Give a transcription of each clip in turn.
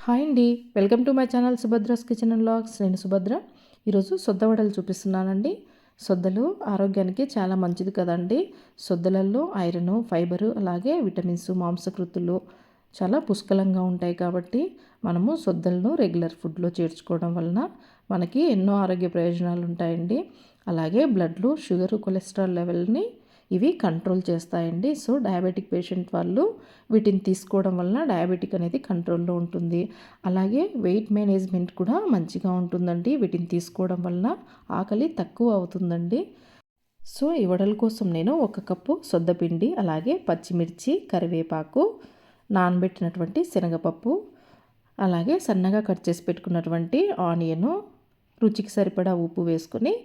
Hi అండి, welcome to my channel Subhadra's kitchen and vlogs. నేను సుభద్ర. ఈరోజు సొద్ద వడలు చూపిస్తున్నానండి. సొద్దలు ఆరోగ్యానికి చాలా మంచిది కదండి. సొద్దలలో ఐరన్, ఫైబరు, అలాగే విటమిన్స్, మాంసకృతులు చాలా పుష్కలంగా ఉంటాయి కాబట్టి మనము సొద్దలను రెగ్యులర్ ఫుడ్లో చేర్చుకోవడం వలన మనకి ఎన్నో ఆరోగ్య ప్రయోజనాలు ఉంటాయండి. అలాగే బ్లడ్లో షుగర్, కొలెస్ట్రాల్ లెవెల్ని ఇవి కంట్రోల్ చేస్తాయండి. సో డయాబెటిక్ పేషెంట్ వాళ్ళు వీటిని తీసుకోవడం వలన డయాబెటిక్ అనేది కంట్రోల్లో ఉంటుంది. అలాగే వెయిట్ మేనేజ్మెంట్ కూడా మంచిగా ఉంటుందండి. వీటిని తీసుకోవడం వలన ఆకలి తక్కువ అవుతుందండి. సో ఈ వడల కోసం నేను 1 కప్పు సొద్దపిండి, అలాగే పచ్చిమిర్చి, కరివేపాకు, నానబెట్టినటువంటి శనగపప్పు, అలాగే సన్నగా కట్ చేసి పెట్టుకున్నటువంటి ఆనియను, రుచికి సరిపడా ఉప్పు వేసుకొని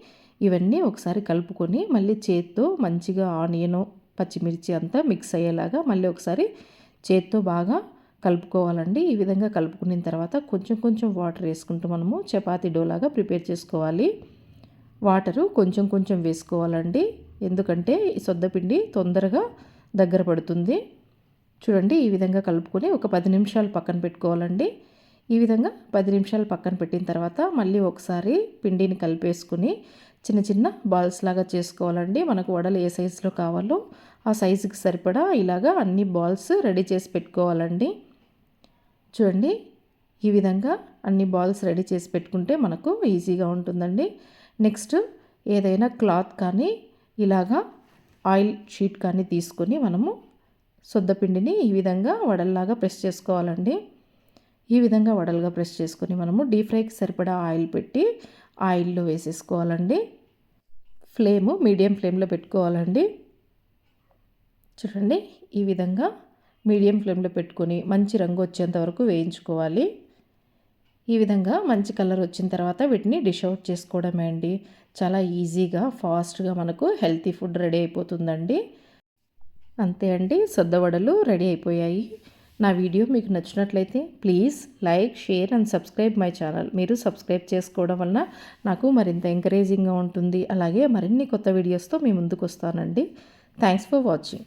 ఇవన్నీ ఒకసారి కలుపుకొని మళ్ళీ చేత్తో మంచిగా ఆనియను, పచ్చిమిర్చి అంతా మిక్స్ అయ్యేలాగా మళ్ళీ ఒకసారి చేత్తో బాగా కలుపుకోవాలండి. ఈ విధంగా కలుపుకున్న తర్వాత కొంచెం కొంచెం వాటర్ వేసుకుంటూ మనము చపాతీ డోలాగా ప్రిపేర్ చేసుకోవాలి. వాటరు కొంచెం కొంచెం వేసుకోవాలండి, ఎందుకంటే ఈ సొద్దపిండి తొందరగా దగ్గర పడుతుంది. చూడండి, ఈ విధంగా కలుపుకొని ఒక 10 నిమిషాలు పక్కన పెట్టుకోవాలండి. ఈ విధంగా 10 నిమిషాలు పక్కన పెట్టిన తర్వాత మళ్ళీ ఒకసారి పిండిని కలిపేసుకుని చిన్న చిన్న బాల్స్ లాగా చేసుకోవాలండి. మనకు వడలు ఏ సైజులో కావాలో ఆ సైజుకి సరిపడా ఇలాగా అన్ని బాల్స్ రెడీ చేసి పెట్టుకోవాలండి. చూడండి, ఈ విధంగా అన్ని బాల్స్ రెడీ చేసి పెట్టుకుంటే మనకు ఈజీగా ఉంటుందండి. నెక్స్ట్ ఏదైనా క్లాత్ కానీ ఇలాగా ఆయిల్ షీట్ కానీ తీసుకొని మనము సొద్దపిండిని ఈ విధంగా వడల్లాగా ప్రెస్ చేసుకోవాలండి. ఈ విధంగా వడలుగా ప్రెస్ చేసుకొని మనము డీప్ ఫ్రైకి సరిపడా ఆయిల్ పెట్టి ఆయిల్లో వేసేసుకోవాలండి. ఫ్లేమ్ మీడియం ఫ్లేమ్లో పెట్టుకోవాలండి. చూడండి, ఈ విధంగా మీడియం ఫ్లేమ్లో పెట్టుకొని మంచి రంగు వచ్చేంత వరకు వేయించుకోవాలి. ఈ విధంగా మంచి కలర్ వచ్చిన తర్వాత వీటిని డిష్ అవుట్ చేసుకోవడమే అండి. చాలా ఈజీగా ఫాస్ట్గా మనకు హెల్తీ ఫుడ్ రెడీ అయిపోతుందండి. అంతే అండి, సొద్ద వడలు రెడీ అయిపోయాయి. నా వీడియో మీకు నచ్చినట్లయితే please like, share and subscribe my channel. మీరు సబ్స్క్రైబ్ చేసుకోవడం వలన నాకు మరింత ఎంకరేజింగ్గా ఉంటుంది. అలాగే మరిన్ని కొత్త వీడియోస్తో మీ ముందుకు వస్తానండి. Thanks for watching.